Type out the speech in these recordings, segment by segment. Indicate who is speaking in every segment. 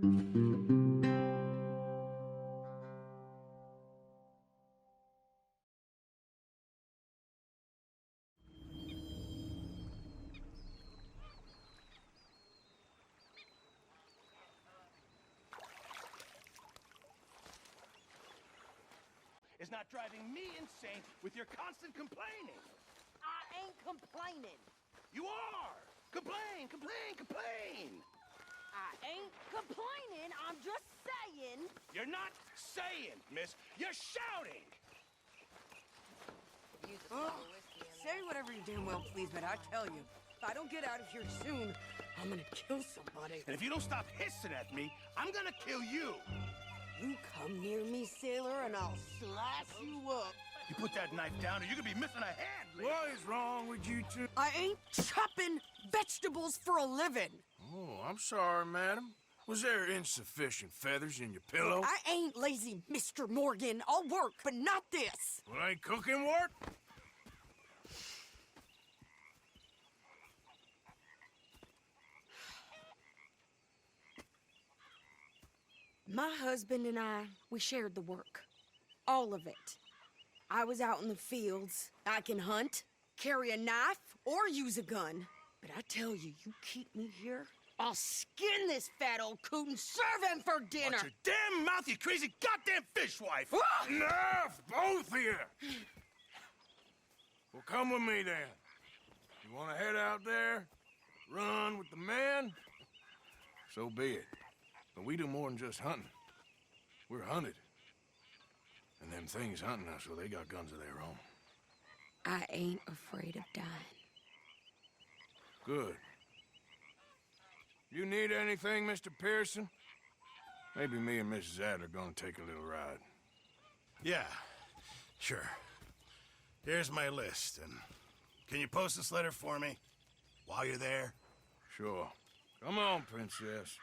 Speaker 1: Is not driving me insane with your constant complaining.
Speaker 2: I ain't complaining.
Speaker 1: You are! Complain, complain, complain!
Speaker 2: I ain't complaining, I'm just saying.
Speaker 1: You're not saying, miss. You're shouting!
Speaker 3: Say whatever you damn well please, but I tell you, if I don't get out of here soon, I'm gonna kill somebody.
Speaker 1: And if you don't stop hissing at me, I'm gonna kill you!
Speaker 3: You come near me, sailor, and I'll slice you up.
Speaker 1: You put that knife down or you're gonna be missing a hand, Lee.
Speaker 4: What is wrong with you two?
Speaker 3: I ain't chopping vegetables for a living.
Speaker 4: Oh, I'm sorry, madam. Was there insufficient feathers in your pillow?
Speaker 3: I ain't lazy, Mr. Morgan. I'll work, but not this.
Speaker 4: Well, ain't cooking work?
Speaker 3: My husband and I, we shared the work. All of it. I was out in the fields. I can hunt, carry a knife, or use a gun. But I tell you, you keep me here, I'll skin this fat old coot and serve him for dinner.
Speaker 1: Watch your damn mouth, you crazy goddamn fishwife!
Speaker 4: Enough, both of you! Well, come with me then. You want to head out there, run with the men? So be it. But we do more than just hunting. We're hunted. And them things hunting us, so they got guns of their own.
Speaker 3: I ain't afraid of dying.
Speaker 4: Good. You need anything, Mr. Pearson? Maybe me and Mrs. Adler gonna take a little ride.
Speaker 1: Yeah, sure. Here's my list, and can you post this letter for me while you're there?
Speaker 4: Sure. Come on, princess.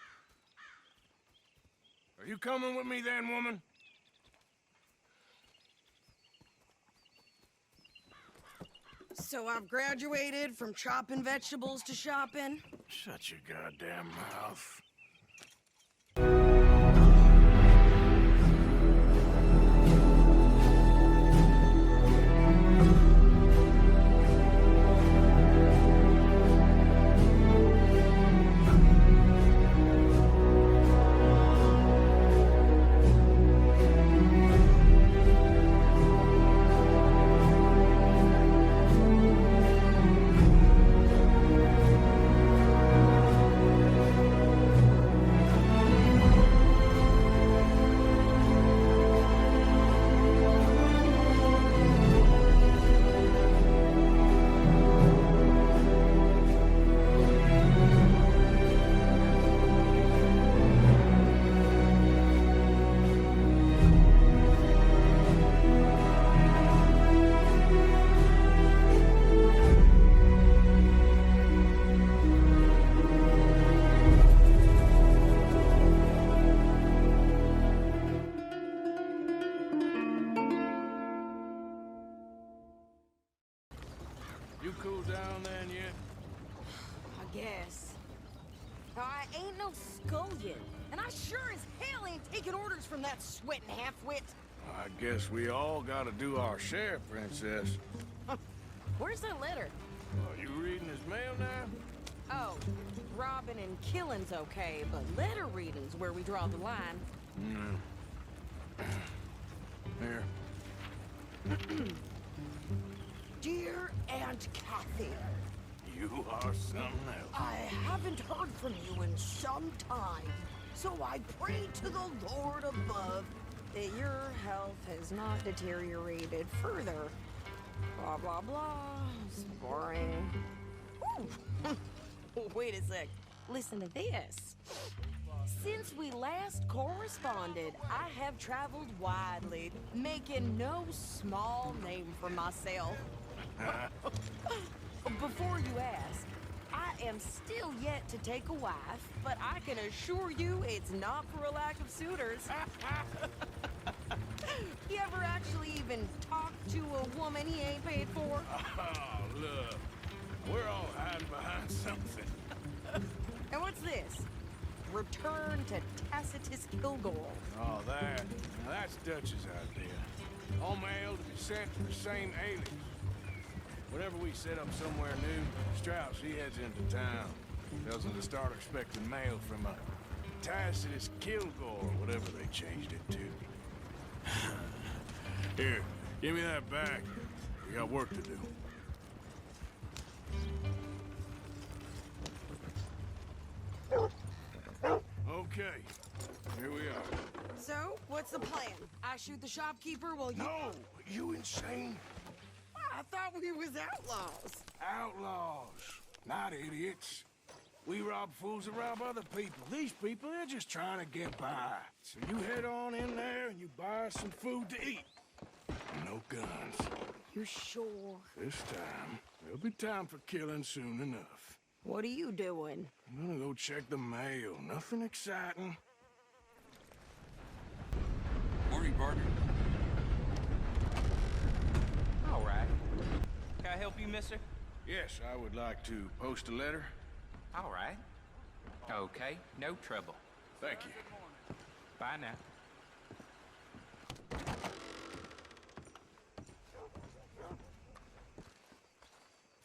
Speaker 4: Are you coming with me then, woman?
Speaker 3: So I've graduated from chopping vegetables to shopping.
Speaker 4: Shut your goddamn mouth. You cool down then yet?
Speaker 3: I guess. I ain't no scullion, and I sure as hell ain't taking orders from that sweating half-wit.
Speaker 4: I guess we all gotta do our share, princess.
Speaker 3: Where's that letter?
Speaker 4: Are you reading his mail now?
Speaker 3: Oh, robbing and killing's okay, but letter reading's where we draw the line.
Speaker 4: Here.
Speaker 3: Dear Aunt Kathy,
Speaker 4: You are something else.
Speaker 3: I haven't heard from you in some time, so I pray to the Lord above that your health has not deteriorated further. Blah, blah, blah. It's boring. Ooh. Wait a sec. Listen to this. Since we last corresponded, I have traveled widely, making no small name for myself. Before you ask, I am still yet to take a wife, but I can assure you it's not for a lack of suitors. You ever actually even talked to a woman he ain't paid for?
Speaker 4: Oh, look. We're all hiding behind something.
Speaker 3: And what's this? Return to Tacitus Kilgore.
Speaker 4: Oh, that. Now that's Dutch's idea. All mail to be sent to the same alias. Whenever we set up somewhere new, Strauss, he heads into town. Tells them to start expecting mail from a Tacitus Kilgore, or whatever they changed it to. Here, give me that back. We got work to do. Okay, here we are.
Speaker 3: So, what's the plan? I shoot the shopkeeper while you...
Speaker 4: No, you insane?
Speaker 3: I thought we was outlaws.
Speaker 4: Outlaws, not idiots. We rob fools that rob other people. These people, they're just trying to get by. So you head on in there and you buy us some food to eat. No guns.
Speaker 3: You sure?
Speaker 4: This time, there'll be time for killing soon enough.
Speaker 3: What are you doing?
Speaker 4: I'm gonna go check the mail. Nothing exciting.
Speaker 5: Morning, partner. All right. Can I help you, mister?
Speaker 4: Yes, I would like to post a letter.
Speaker 5: All right. Okay, no trouble.
Speaker 4: Thank you.
Speaker 5: Bye now.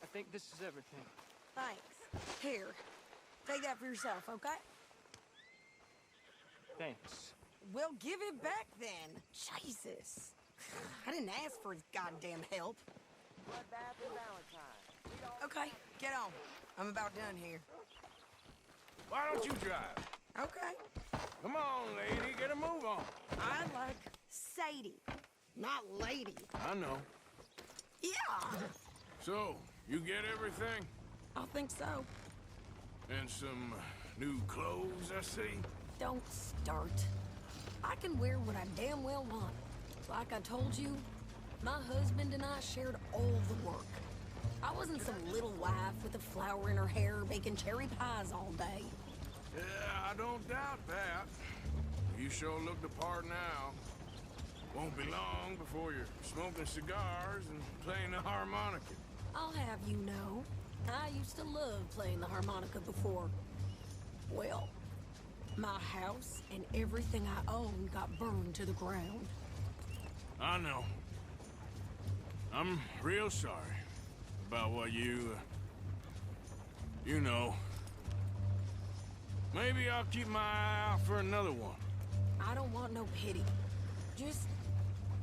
Speaker 6: I think this is everything.
Speaker 3: Thanks. Here, take that for yourself, okay?
Speaker 6: Thanks.
Speaker 3: Well, give it back then. Jesus. I didn't ask for his goddamn help. Okay, get on. I'm about done here.
Speaker 4: Why don't you drive?
Speaker 3: Okay.
Speaker 4: Come on, lady, get a move on.
Speaker 3: I like Sadie, not lady.
Speaker 4: I know.
Speaker 3: Yeah,
Speaker 4: So, you get everything?
Speaker 3: I think so.
Speaker 4: And some new clothes, I see?
Speaker 3: Don't start. I can wear what I damn well want. Like I told you, my husband and I shared all the work. I wasn't some little wife with a flower in her hair baking cherry pies all day.
Speaker 4: Yeah, I don't doubt that. You sure look the part now. Won't be long before you're smoking cigars and playing the harmonica.
Speaker 3: I'll have you know, I used to love playing the harmonica before. Well, my house and everything I own got burned to the ground.
Speaker 4: I know. I'm real sorry about what you know. Maybe I'll keep my eye out for another one.
Speaker 3: I don't want no pity. Just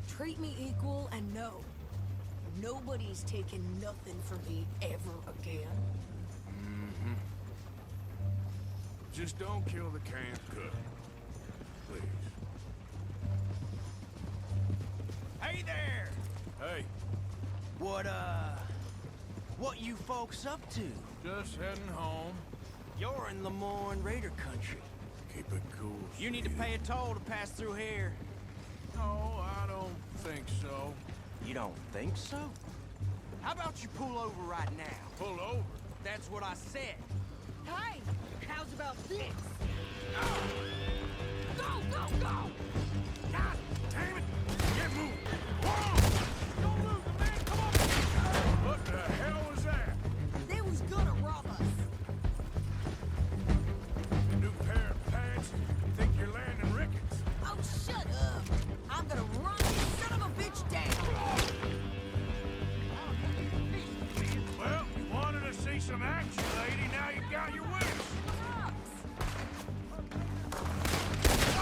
Speaker 3: treat me equal and know nobody's taking nothing from me ever again.
Speaker 4: Mm-hmm. Just don't kill the canned cook. Please.
Speaker 7: Hey there!
Speaker 4: Hey,
Speaker 7: What you folks up to?
Speaker 4: just heading home.
Speaker 7: You're in Lemoyne Raider country.
Speaker 4: Keep it cool.
Speaker 7: You need to
Speaker 4: sweetie.
Speaker 7: pay a toll to pass through here.
Speaker 4: No, I don't think so.
Speaker 7: You don't think so? How about you pull over right now?
Speaker 4: Pull over.
Speaker 7: That's what I said.
Speaker 3: Hey, how's about this?
Speaker 4: Go, go, go! God damn it! Get moving! Whoa! Don't lose it, man! Come on! What the hell was that?
Speaker 3: They was gonna rob us.
Speaker 4: A new pair of pants? You think you're landing Ricketts?
Speaker 3: Oh, shut up. I'm gonna run this son of a bitch down.
Speaker 4: Well, you wanted to see some action, lady. Now you got your wish.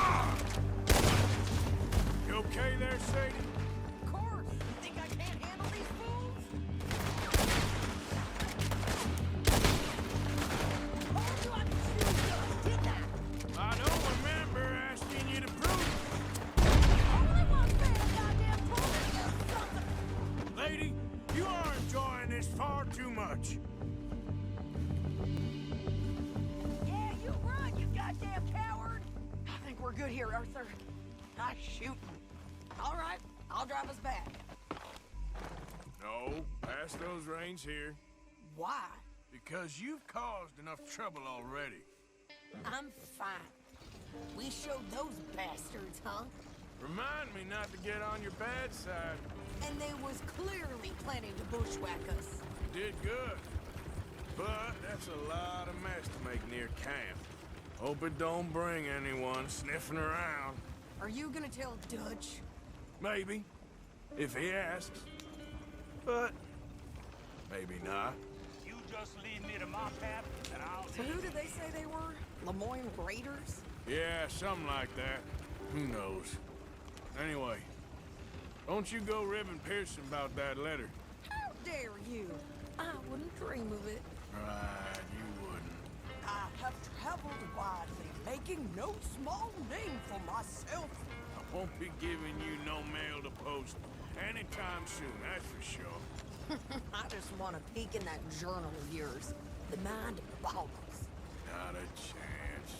Speaker 4: Ah! You okay there, Sadie?
Speaker 3: Of course. You think I can't handle these fools? Told you I could shoot you. I did that.
Speaker 4: I don't remember asking you to prove
Speaker 3: Only one man goddamn told me to do something.
Speaker 4: it. Lady, you are enjoying this far too much.
Speaker 3: Yeah, you run, you goddamn coward. I think we're good here, Arthur. I shoot. All right, I'll drive us back.
Speaker 4: No, pass those reins here.
Speaker 3: Why?
Speaker 4: Because you've caused enough trouble already.
Speaker 3: I'm fine. We showed those bastards, huh?
Speaker 4: Remind me not to get on your bad side.
Speaker 3: And they was clearly planning to bushwhack us.
Speaker 4: You did good. But that's a lot of mess to make near camp. Hope it don't bring anyone sniffing around.
Speaker 3: Are you gonna tell Dutch?
Speaker 4: Maybe, if he asks. But maybe not.
Speaker 8: You just lead me to my path, and I'll...
Speaker 3: So who did they say they were? Lemoyne Raiders?
Speaker 4: Yeah, something like that. Who knows? Anyway, don't you go ribbing Pearson about that letter.
Speaker 3: How dare you? I wouldn't dream of it.
Speaker 4: Right, you wouldn't.
Speaker 3: I have traveled widely, making no small name for myself.
Speaker 4: I won't be giving you no mail to post anytime soon, that's for sure.
Speaker 3: I just want to peek in that journal of yours. The mind boggles.
Speaker 4: Not a chance.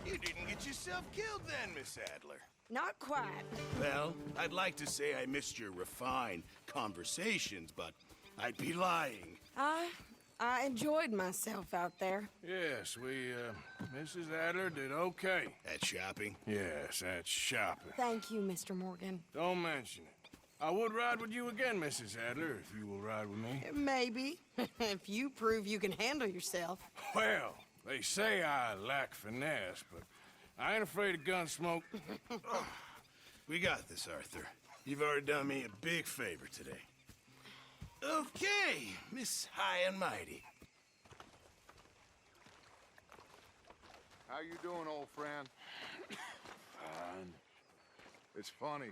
Speaker 1: You didn't get yourself killed then, Miss Adler.
Speaker 3: Not quite.
Speaker 1: Well, I'd like to say I missed your refined conversations, but I'd be lying.
Speaker 3: I enjoyed myself out there.
Speaker 4: Yes, Mrs. Adler did okay.
Speaker 1: At shopping?
Speaker 4: Yes, that's shopping.
Speaker 3: Thank you, Mr. Morgan.
Speaker 4: Don't mention it. I would ride with you again, Mrs. Adler, if you will ride with me.
Speaker 3: Maybe. If you prove you can handle yourself.
Speaker 4: Well, they say I lack finesse, but I ain't afraid of gun smoke.
Speaker 1: We got this, Arthur. You've already done me a big favor today. Okay, Miss High and Mighty.
Speaker 9: How you doing, old friend? Fine. It's funny,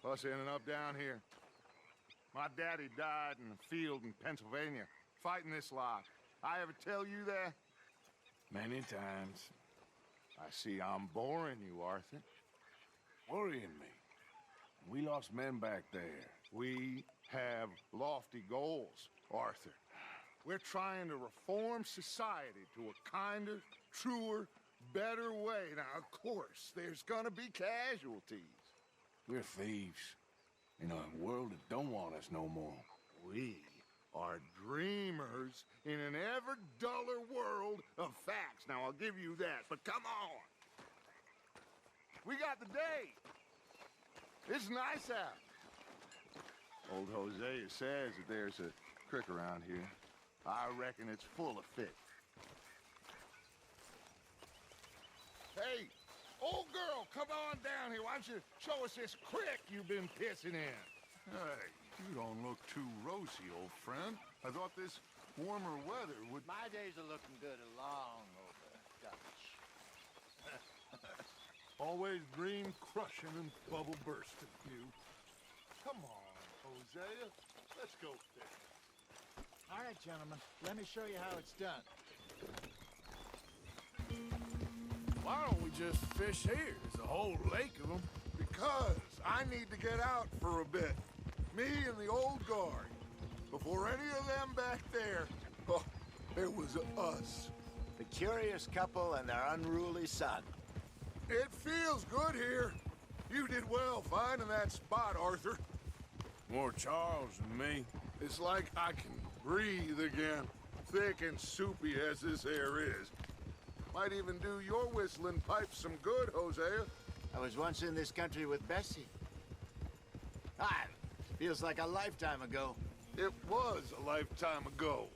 Speaker 9: us ending up down here. My daddy died in the field in Pennsylvania, fighting this lot. I ever tell you that?
Speaker 4: Many times.
Speaker 9: I see I'm boring you, Arthur.
Speaker 4: Worrying me. We lost men back there.
Speaker 9: We have lofty goals, Arthur. We're trying to reform society to a kinder, truer, better way. Now, of course, there's gonna be casualties.
Speaker 4: We're thieves in a world that don't want us no more.
Speaker 9: We are dreamers in an ever duller world of facts. Now, I'll give you that, but come on. We got the day. It's nice out. Old Hosea says that there's a creek around here. I reckon it's full of fish. Hey, old girl, come on down here. Why don't you show us this creek you've been pissing in?
Speaker 10: Hey, you don't look too rosy, old friend. I thought this warmer weather would...
Speaker 7: My days are looking good along over, Dutch.
Speaker 10: Always dream crushing and bubble bursting, you. Come on, Hosea. Let's go fish.
Speaker 7: All right, gentlemen. Let me show you how it's done.
Speaker 4: Why don't we just fish here? There's a whole lake of them.
Speaker 9: Because I need to get out for a bit. Me and the old guard. Before any of them back there, oh, it was us.
Speaker 7: The curious couple and their unruly son.
Speaker 9: It feels good here. You did well finding that spot, Arthur.
Speaker 4: More Charles than me.
Speaker 9: It's like I can breathe again. Thick and soupy as this air is. Might even do your whistling pipe some good, Hosea.
Speaker 7: I was once in this country with Bessie. Feels like a lifetime ago.
Speaker 9: It was a lifetime ago.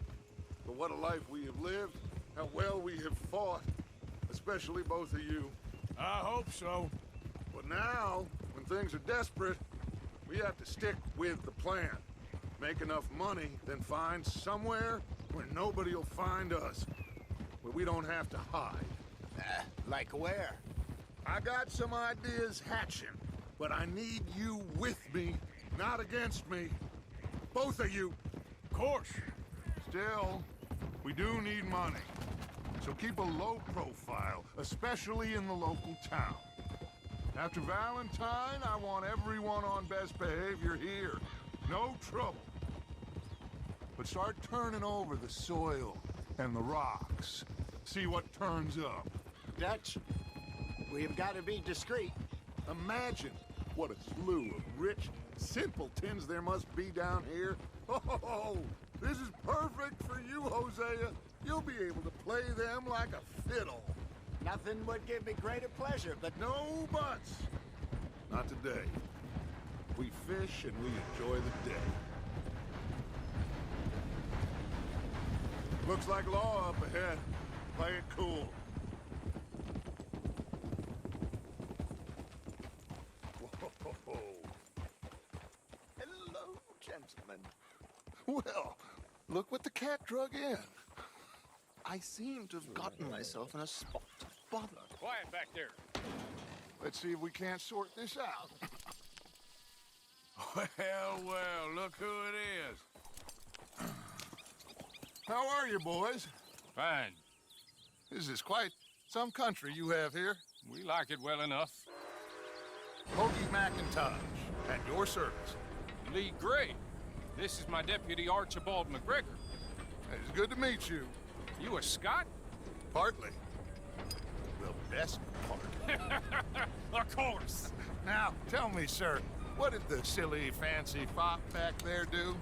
Speaker 9: But what a life we have lived. How well we have fought. Especially both of you.
Speaker 4: I hope so.
Speaker 9: But now, when things are desperate, we have to stick with the plan. Make enough money, then find somewhere where nobody will find us. Where we don't have to hide.
Speaker 7: Like where?
Speaker 9: I got some ideas hatching, but I need you with me, not against me. Both of you.
Speaker 4: Of course.
Speaker 9: Still, we do need money. So keep a low profile, especially in the local town. After Valentine, I want everyone on best behavior here. No trouble. But start turning over the soil and the rocks. See what turns up.
Speaker 7: Dutch, we've got to be discreet.
Speaker 9: Imagine what a slew of rich simpletons there must be down here. Oh, this is perfect for you, Hosea. You'll be able to play them like a fiddle.
Speaker 7: Nothing would give me greater pleasure, but
Speaker 9: No buts. Not today. We fish and we enjoy the day. Looks like law up ahead. Play it cool. Whoa. Hello, gentlemen. Well, look what the cat drug in. I seem to have gotten myself in a spot of bother.
Speaker 4: Quiet back there.
Speaker 9: Let's see if we can't sort this out.
Speaker 4: Well, look who it is.
Speaker 9: How are you, boys?
Speaker 4: Fine.
Speaker 9: This is quite some country you have here.
Speaker 4: We like it well enough.
Speaker 9: Hoagie McIntosh, at your service.
Speaker 4: Lee Gray. This is my deputy, Archibald McGregor.
Speaker 9: It's good to meet you.
Speaker 4: You a Scot?
Speaker 9: Partly. The best part.
Speaker 4: Of course.
Speaker 9: Now, tell me, sir, what did the silly, fancy fop back there do?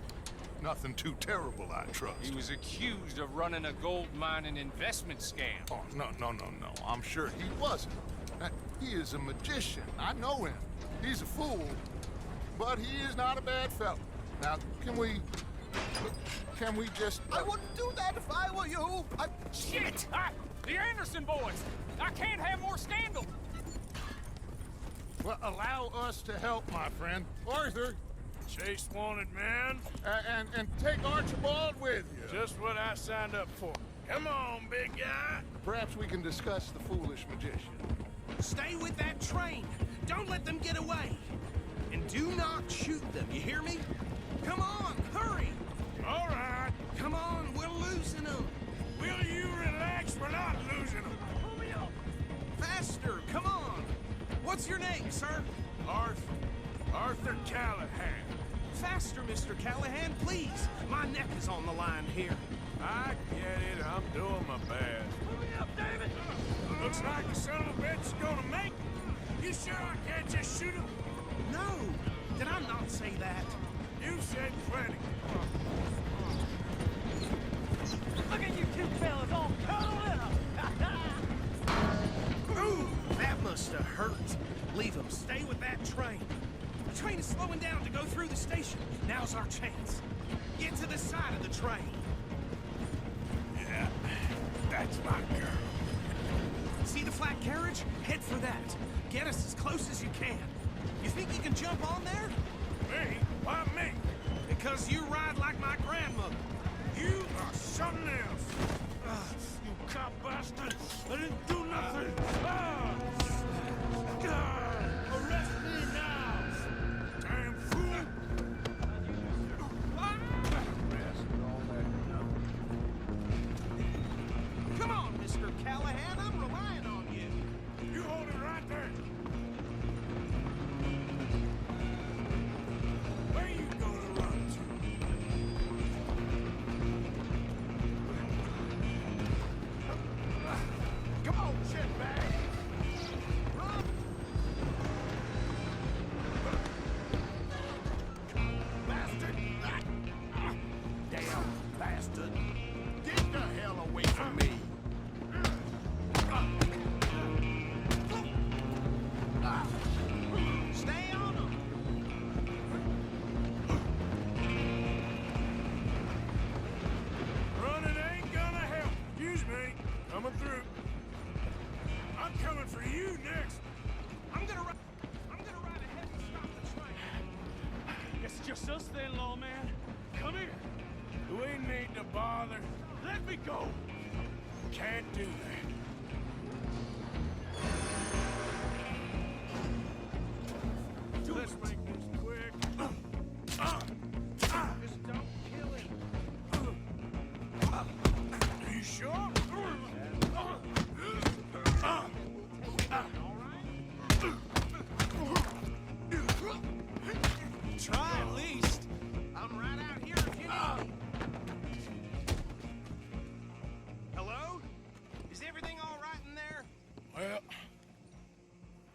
Speaker 9: Nothing too terrible, I trust.
Speaker 4: He was accused of running a gold mining investment scam.
Speaker 9: Oh, no. I'm sure he wasn't. He is a magician. I know him. He's a fool. But he is not a bad fellow. Now, can we just...
Speaker 7: I wouldn't do that if I were you.
Speaker 4: Shit! The Anderson boys! I can't have more scandal!
Speaker 9: Well, allow us to help, my friend. Arthur,
Speaker 4: Chase wanted, man.
Speaker 9: and take Archibald with you.
Speaker 4: Just what I signed up for. Come on, big guy.
Speaker 9: Perhaps we can discuss the foolish magician.
Speaker 7: Stay with that train. Don't let them get away. And do not shoot them, you hear me? Come on, hurry!
Speaker 4: All right.
Speaker 7: Come on, we're losing them.
Speaker 4: Will you relax? We're not losing them.
Speaker 7: Faster, come on. What's your name, sir?
Speaker 4: Arthur Callahan.
Speaker 7: Faster, Mr. Callahan, please. My neck is on the line here.
Speaker 4: I get it. I'm doing my best.
Speaker 8: Hurry up, David!
Speaker 4: Looks like the son of a bitch is gonna make it. You sure I can't just shoot him?
Speaker 7: No, did I not say that?
Speaker 4: You said plenty.
Speaker 2: Look at you two fellas all cuddled up!
Speaker 7: Ooh, that must have hurt. Leave them. Stay with that train. The train is slowing down to go through the station. Now's our chance. Get to the side of the train.
Speaker 4: Yeah, that's my girl.
Speaker 7: See the flat carriage? Head for that. Get us as close as you can. You think you can jump on there?
Speaker 4: Me? Why me?
Speaker 7: Because you ride like my grandmother.
Speaker 4: You are something else. You cop bastard! I didn't do nothing! Arrest me now! Damn fool!
Speaker 7: Come on, Mr. Callahan. I'm relying on you.
Speaker 4: You hold it right there! Where you gonna run to?
Speaker 9: Come on, shitbag!
Speaker 7: Run!
Speaker 9: Bastard!
Speaker 7: Damn bastard. Get the hell away from me. Stay on them.
Speaker 4: Running ain't gonna help. Excuse me. Coming through. I'm coming for you next.
Speaker 7: I'm gonna ride ahead and stop the train.
Speaker 8: It's just us then, lawman. Come here.
Speaker 4: We need to bother.
Speaker 8: Let me go.
Speaker 4: Can't do that. Let's make this quick.
Speaker 7: Just don't kill him.
Speaker 4: Are you sure?
Speaker 7: Try at least. I'm right out here if you need me. Hello? Is everything all right in there?
Speaker 4: Well,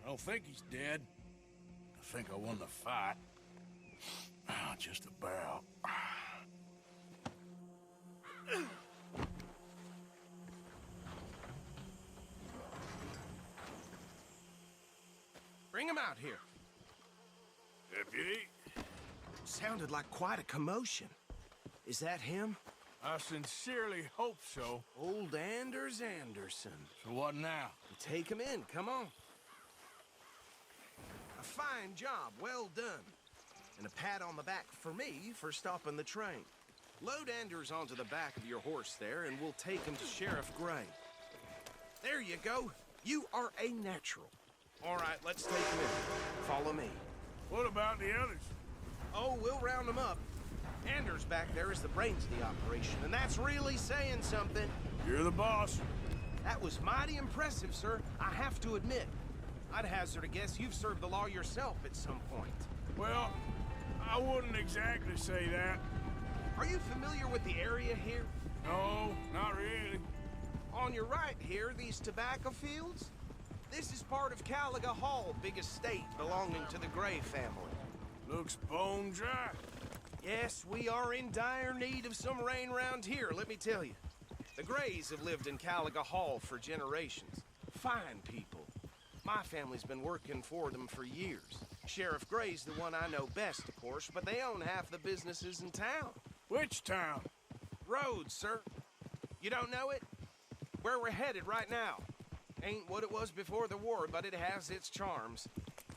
Speaker 4: I don't think he's dead. I think I won the fight. Just about.
Speaker 7: Bring him out here.
Speaker 4: Deputy,
Speaker 7: Sounded like quite a commotion. Is that him?
Speaker 4: I sincerely hope so.
Speaker 7: Old Anders Anderson.
Speaker 4: So what now?
Speaker 7: Take him in, come on. A fine job, well done. And a pat on the back for me for stopping the train. Load Anders onto the back of your horse there, and we'll take him to Sheriff Gray. There you go. You are a natural. All right, let's take him in. Follow me.
Speaker 4: What about the others?
Speaker 7: Oh, we'll round them up. Anders back there is the brains of the operation, and that's really saying something.
Speaker 4: You're the boss.
Speaker 7: That was mighty impressive, sir. I have to admit. I'd hazard a guess you've served the law yourself at some point.
Speaker 4: Well, I wouldn't exactly say that.
Speaker 7: Are you familiar with the area here?
Speaker 4: No, not really.
Speaker 7: On your right here, these tobacco fields? This is part of Caliga Hall, big estate belonging to the Gray family.
Speaker 4: Looks bone dry.
Speaker 7: Yes, we are in dire need of some rain round here, let me tell you. The Grays have lived in Caliga Hall for generations. Fine people. My family's been working for them for years. Sheriff Gray's the one I know best, of course, but they own half the businesses in town.
Speaker 4: Which town?
Speaker 7: Rhodes, sir. You don't know it? Where we're headed right now. Ain't what it was before the war, but it has its charms.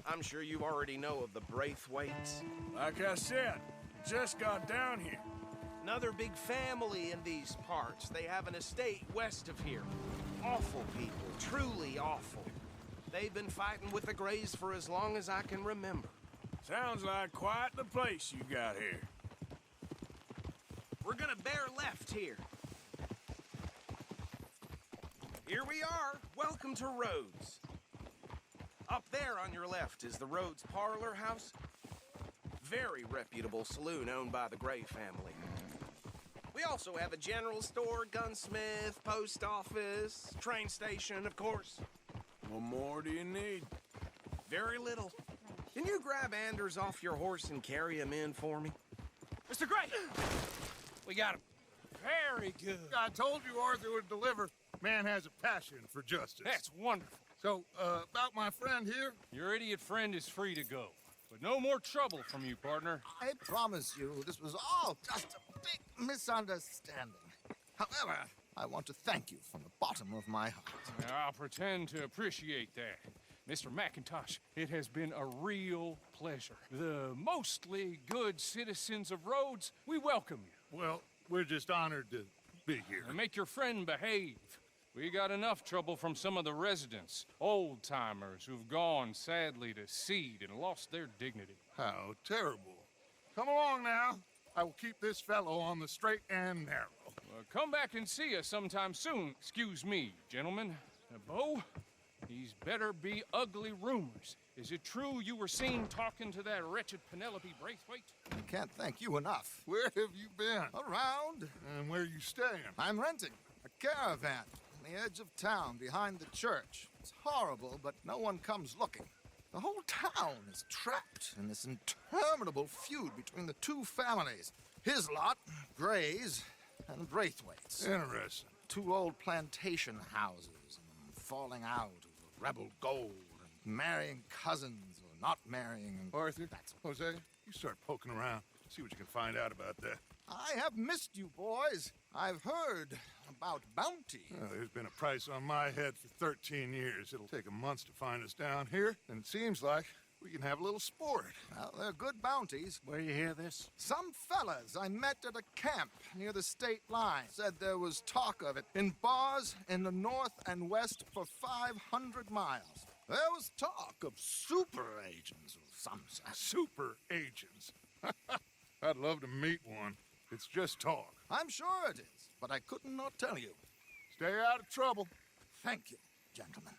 Speaker 7: I'm sure you already know of the Braithwaites.
Speaker 4: Like I said, just got down here.
Speaker 7: Another big family in these parts. They have an estate west of here. Awful people, truly awful. They've been fighting with the Grays for as long as I can remember.
Speaker 4: Sounds like quite the place you got here.
Speaker 7: We're gonna bear left here. Here we are. Welcome to Rhodes. Up there on your left is the Rhodes Parlor House. Very reputable saloon owned by the Gray family. We also have a general store, gunsmith, post office, train station, of course.
Speaker 4: What more do you need?
Speaker 7: Very little. Can you grab Anders off your horse and carry him in for me?
Speaker 6: Mr. Gray! We got him. Very good.
Speaker 10: I told you Arthur would deliver. Man has a passion for justice.
Speaker 6: That's wonderful.
Speaker 10: So, about my friend here?
Speaker 6: Your idiot friend is free to go. But no more trouble from you, partner.
Speaker 11: I promise you, this was all just a big misunderstanding. However, I want to thank you from the bottom of my heart.
Speaker 6: I'll pretend to appreciate that. Mr. McIntosh, it has been a real pleasure. The mostly good citizens of Rhodes, we welcome you.
Speaker 10: Well, we're just honored to be here.
Speaker 6: And make your friend behave. We got enough trouble from some of the residents, old-timers who've gone, sadly, to seed and lost their dignity.
Speaker 10: How terrible. Come along now. I will keep this fellow on the straight and narrow.
Speaker 6: Well, come back and see us sometime soon. Excuse me, gentlemen. Bo, these better be ugly rumors. Is it true you were seen talking to that wretched Penelope Braithwaite?
Speaker 11: I can't thank you enough.
Speaker 10: Where have you been?
Speaker 11: Around.
Speaker 10: And where are you staying?
Speaker 11: I'm renting a caravan on the edge of town behind the church. It's horrible, but no one comes looking. The whole town is trapped in this interminable feud between the two families. His lot, Grays, and Braithwaite's.
Speaker 10: Interesting.
Speaker 11: Two old plantation houses, and falling out over rebel gold, and marrying cousins or not marrying. And
Speaker 10: Arthur, Jose, you start poking around. See what you can find out about that.
Speaker 11: I have missed you, boys. I've heard about bounty.
Speaker 10: Well, there's been a price on my head for 13 years. It'll take a month to find us down here, and it seems like we can have a little sport.
Speaker 11: Well, they're good bounties.
Speaker 10: Where you hear this?
Speaker 11: Some fellas I met at a camp near the state line said there was talk of it in bars in the north and west for 500 miles. There was talk of super agents of some sort.
Speaker 10: Super agents. I'd love to meet one. It's just talk.
Speaker 11: I'm sure it is, but I could not tell you.
Speaker 10: Stay out of trouble.
Speaker 11: Thank you, gentlemen.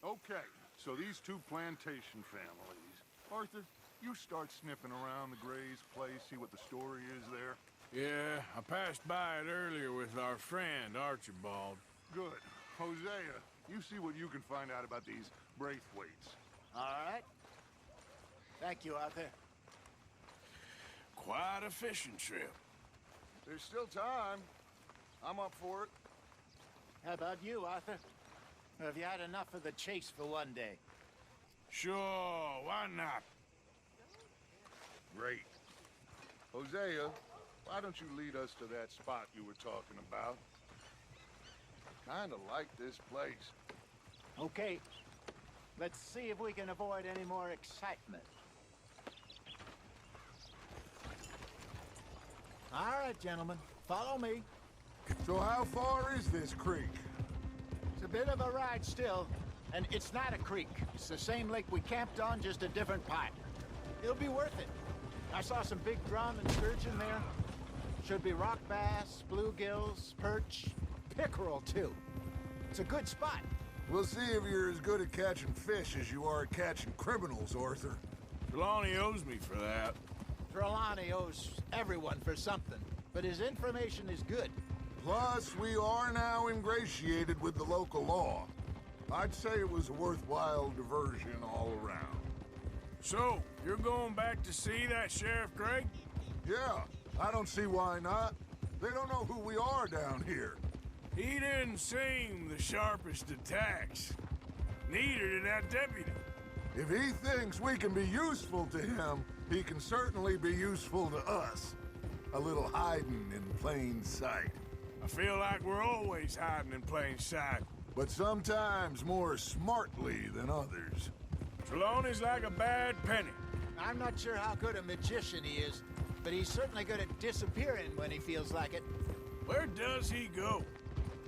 Speaker 10: Okay, so these two plantation families. Arthur, you start sniffing around the Gray's place, see what the story is there.
Speaker 4: Yeah, I passed by it earlier with our friend, Archibald.
Speaker 10: Good. Hosea, you see what you can find out about these Braithwaites.
Speaker 12: All right. Thank you, Arthur.
Speaker 4: Quite a fishing trip.
Speaker 10: There's still time. I'm up for it.
Speaker 12: How about you, Arthur? Or have you had enough of the chase for one day?
Speaker 4: Sure, why not?
Speaker 10: Great. Hosea, why don't you lead us to that spot you were talking about? Kinda like this place.
Speaker 12: Okay. Let's see if we can avoid any more excitement. All right, gentlemen. Follow me.
Speaker 10: So how far is this creek?
Speaker 12: It's a bit of a ride still, and it's not a creek. It's the same lake we camped on, just a different part. It'll be worth it. I saw some big drum and sturgeon there. Should be rock bass, bluegills, perch, pickerel too. It's a good spot.
Speaker 10: We'll see if you're as good at catching fish as you are at catching criminals, Arthur.
Speaker 4: Trelawney owes me for that.
Speaker 12: Trelawney owes everyone for something, but his information is good.
Speaker 10: Plus, we are now ingratiated with the local law. I'd say it was a worthwhile diversion all around.
Speaker 4: So, you're going back to see that Sheriff Gregg?
Speaker 10: Yeah, I don't see why not. They don't know who we are down here.
Speaker 4: He didn't seem the sharpest attacks. Neither did that deputy.
Speaker 10: If he thinks we can be useful to him, he can certainly be useful to us. A little hiding in plain sight.
Speaker 4: I feel like we're always hiding in plain sight.
Speaker 10: But sometimes more smartly than others.
Speaker 4: Trelawney's like a bad penny.
Speaker 12: I'm not sure how good a magician he is, but he's certainly good at disappearing when he feels like it.
Speaker 4: Where does he go?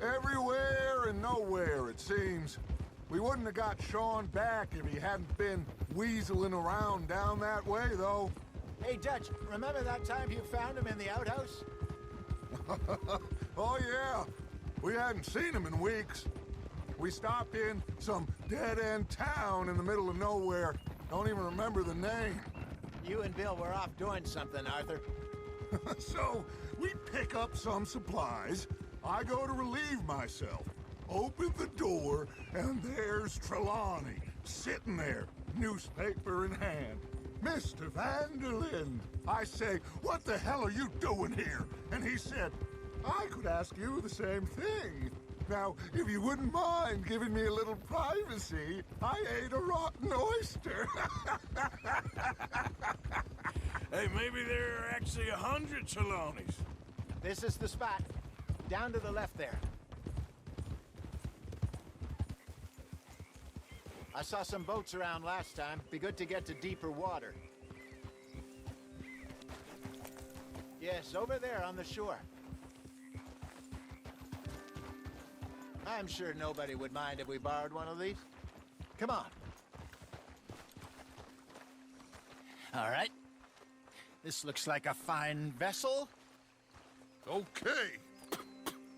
Speaker 10: Everywhere and nowhere, it seems. We wouldn't have got Sean back if he hadn't been weaseling around down that way, though.
Speaker 12: Hey, Dutch, remember that time you found him in the outhouse?
Speaker 10: Oh, yeah. We hadn't seen him in weeks. We stopped in some dead-end town in the middle of nowhere. Don't even remember the name.
Speaker 12: You and Bill were off doing something, Arthur.
Speaker 10: So, we pick up some supplies. I go to relieve myself. Open the door, and there's Trelawney, sitting there, newspaper in hand. Mr. Vanderlyn. I say, what the hell are you doing here? And he said, I could ask you the same thing. Now, if you wouldn't mind giving me a little privacy, I ate a rotten oyster.
Speaker 4: Hey, maybe there are actually 100 Trelawneys.
Speaker 12: This is the spot. Down to the left there. I saw some boats around last time. Be good to get to deeper water. Yes, over there on the shore. I'm sure nobody would mind if we borrowed one of these. Come on. All right. This looks like a fine vessel.
Speaker 10: Okay.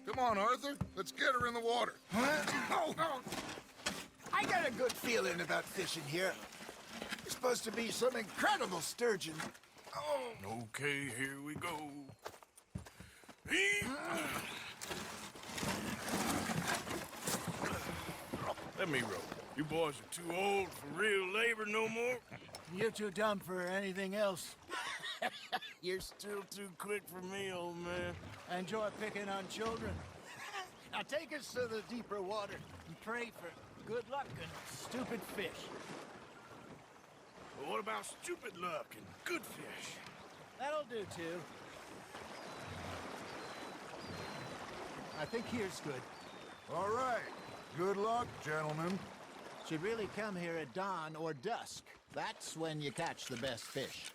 Speaker 10: Come on, Arthur. Let's get her in the water.
Speaker 12: Oh. I got a good feeling about fishing here. It's supposed to be some incredible sturgeon. Oh.
Speaker 4: Okay, here we go. Let me row. You boys are too old for real labor no more.
Speaker 12: You're too dumb for anything else.
Speaker 4: You're still too quick for me, old man.
Speaker 12: I enjoy picking on children. Now take us to the deeper water and pray for good luck and stupid fish.
Speaker 4: But what about stupid luck and good fish?
Speaker 12: That'll do, too. I think here's good.
Speaker 10: All right. Good luck, gentlemen.
Speaker 12: Should really come here at dawn or dusk. That's when you catch the best fish.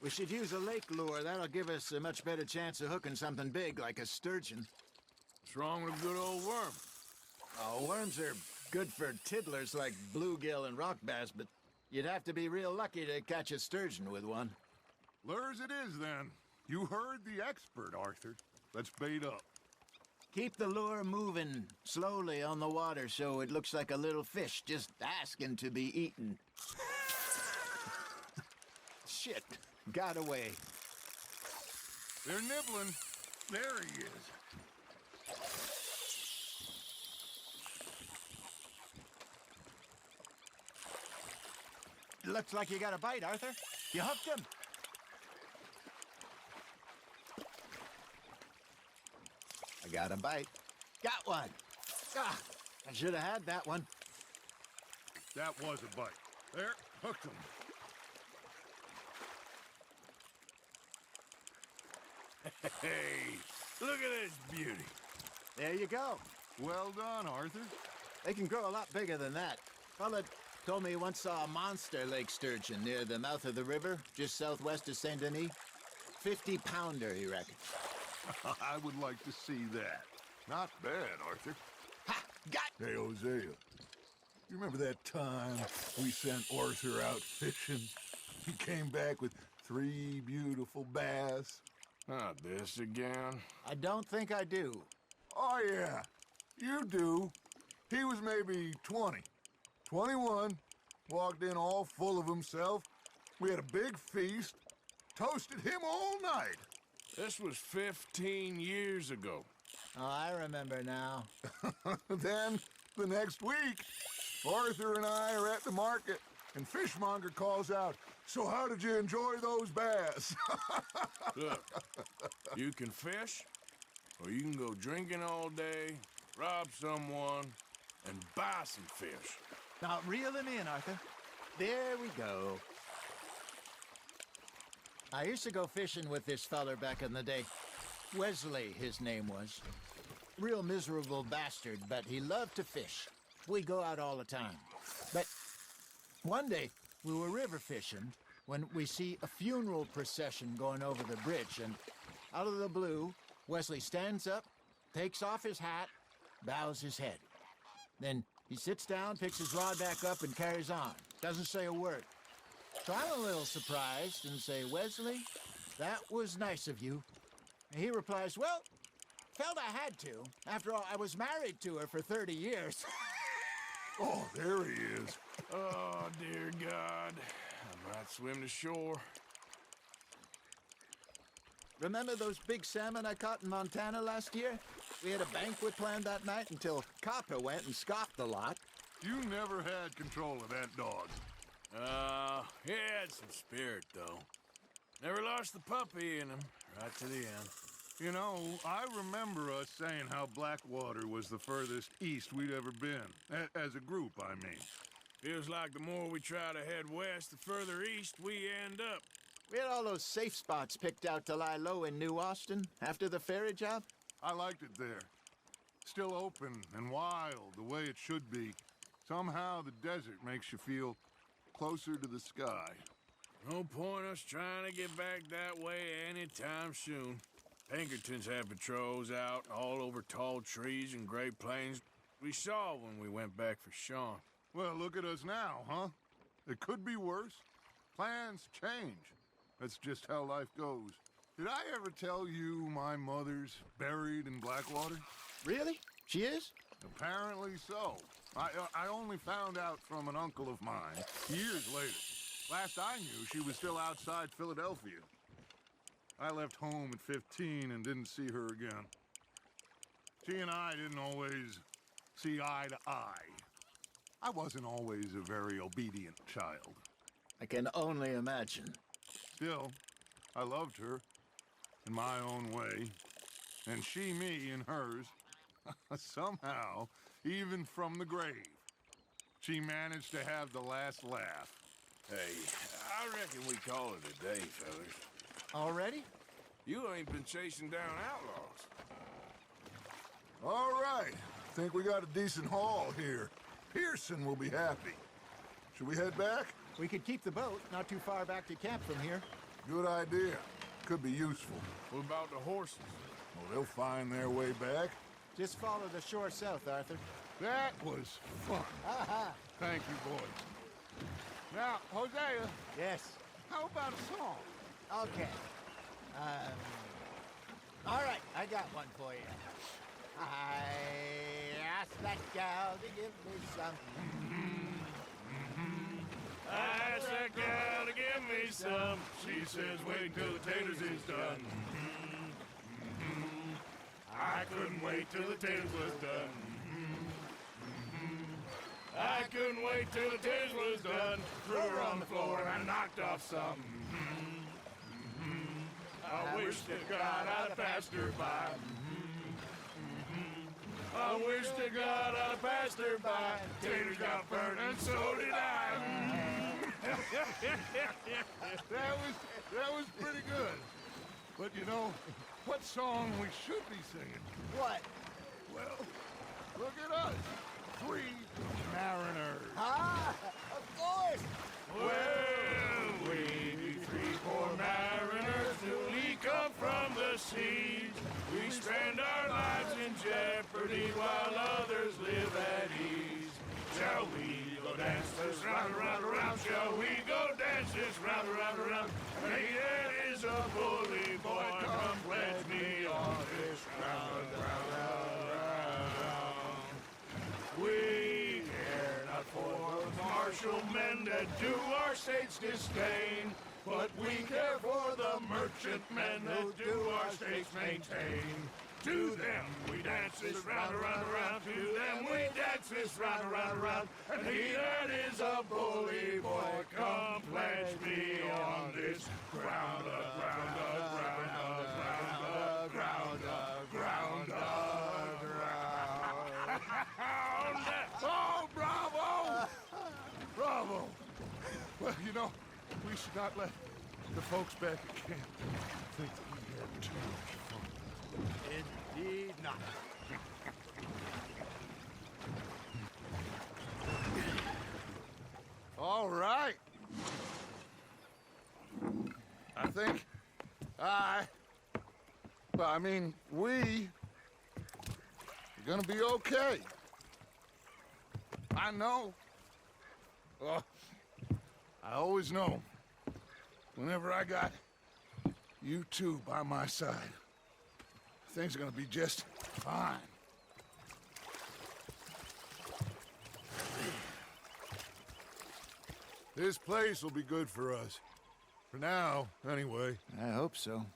Speaker 12: We should use a lake lure. That'll give us a much better chance of hooking something big like a sturgeon.
Speaker 4: What's wrong with a good old worm?
Speaker 12: Oh, worms are good for tiddlers like bluegill and rock bass, but you'd have to be real lucky to catch a sturgeon with one.
Speaker 10: Lures it is, then. You heard the expert, Arthur. Let's bait up.
Speaker 12: Keep the lure moving slowly on the water so it looks like a little fish just asking to be eaten. Shit, got away.
Speaker 10: They're nibbling. There he is.
Speaker 12: Looks like you got a bite, Arthur. You hooked him. I got a bite. Got one. Ah, I should have had that one.
Speaker 10: That was a bite.
Speaker 9: There, hooked 'em.
Speaker 4: Hey, look at this beauty.
Speaker 12: There you go.
Speaker 9: Well done, Arthur.
Speaker 12: They can grow a lot bigger than that. Fella told me he once saw a monster lake sturgeon near the mouth of the river, just southwest of Saint Denis. 50-pounder, he reckons.
Speaker 9: I would like to see that. Not bad, Arthur.
Speaker 12: Ha! Got!
Speaker 10: Hey, Hosea. You remember that time we sent Arthur out fishing? He came back with 3 beautiful bass.
Speaker 4: Not this again.
Speaker 12: I don't think I do.
Speaker 10: Oh, yeah. You do. He was maybe 20. 21. Walked in all full of himself. We had a big feast. Toasted him all night.
Speaker 4: This was 15 years ago.
Speaker 12: Oh, I remember now.
Speaker 10: Then, the next week, Arthur and I are at the market, and Fishmonger calls out, "So how did you enjoy those bass?"
Speaker 4: Look, you can fish, or you can go drinking all day, rob someone, and buy some fish.
Speaker 12: Now, reel him in, Arthur. There we go. I used to go fishing with this feller back in the day. Wesley, his name was. Real miserable bastard, but he loved to fish. We go out all the time. But one day, we were river fishing when we see a funeral procession going over the bridge, and out of the blue, Wesley stands up, takes off his hat, bows his head. Then he sits down, picks his rod back up, and carries on. Doesn't say a word. So I'm a little surprised and say, "Wesley, that was nice of you." And he replies, "Well, felt I had to. After all, I was married to her for 30 years.
Speaker 10: Oh, there he is.
Speaker 4: Oh, dear God. I might swim to shore.
Speaker 12: Remember those big salmon I caught in Montana last year? We had a banquet planned that night until Copper went and scoffed the lot.
Speaker 9: You never had control of that dog.
Speaker 4: He had some spirit, though. Never lost the puppy in him, right to the end.
Speaker 9: You know, I remember us saying how Blackwater was the furthest east we'd ever been. As a group, I mean.
Speaker 4: Feels like the more we try to head west, the further east we end up.
Speaker 12: We had all those safe spots picked out to lie low in New Austin after the ferry job.
Speaker 9: I liked it there. Still open and wild, the way it should be. Somehow the desert makes you feel closer to the sky.
Speaker 4: No point us trying to get back that way anytime soon. Pinkertons have patrols out all over tall trees and Great Plains. We saw when we went back for Sean.
Speaker 9: Well, look at us now, huh? It could be worse. Plans change. That's just how life goes. Did I ever tell you my mother's buried in Blackwater?
Speaker 12: Really? She is?
Speaker 9: Apparently so. I only found out from an uncle of mine years later. Last I knew, she was still outside Philadelphia. I left home at 15 and didn't see her again. She and I didn't always see eye to eye. I wasn't always a very obedient child.
Speaker 12: I can only imagine.
Speaker 9: Still, I loved her in my own way, and she me in hers. Somehow, even from the grave, she managed to have the last laugh.
Speaker 4: Hey, I reckon we call it a day, fellas.
Speaker 12: Already?
Speaker 4: You ain't been chasing down outlaws.
Speaker 10: All right. Think we got a decent haul here. Pearson will be happy. Should we head back?
Speaker 12: We could keep the boat not too far back to camp from here.
Speaker 10: Good idea. Could be useful.
Speaker 4: What about the horses?
Speaker 10: Well, they'll find their way back.
Speaker 12: Just follow the shore south, Arthur.
Speaker 9: That was fun.
Speaker 12: Aha!
Speaker 9: Thank you, boys. Now, Hosea,
Speaker 12: Yes.
Speaker 9: how about a song?
Speaker 12: Okay. All right, I got one for you. I asked that gal to give me some.
Speaker 4: I asked that gal to give me some. She says, wait till the taters is done. I couldn't wait till the taters was done. I couldn't wait till the taters was done. Threw her on the floor and I knocked off some. I wish to God I'd have passed her by. I wish to God I'd have passed her by. Taters got burned and so did I.
Speaker 9: That was pretty good. But you know, what song we should be singing?
Speaker 12: What?
Speaker 9: Well, look at us. 3 mariners.
Speaker 12: Ah, of course.
Speaker 1: Well, we be 3 poor mariners newly come from the seas. We spend our lives in jeopardy while others live at ease. Shall we go dance this round, around, around? Shall we go dance this round, around, around? Hey, that is a bully boy. Come pledge me on this round, round, round, round. We care not for the martial men that do our state's disdain, but we care for the merchant men that do our states maintain. To them we dance this round, around, around. To them we dance this round, around, around. And he that is a bully boy, come pledge me on this ground, ground, ground, ground, ground, ground, ground.
Speaker 9: Oh, bravo! Bravo! Well, you know, we should not let the folks back at camp think that we had too much fun.
Speaker 12: Indeed not.
Speaker 9: All right. I think we are gonna be okay. I know. Oh, I always know. Whenever I got you two by my side, things are gonna be just fine. This place will be good for us. For now, anyway.
Speaker 12: I hope so.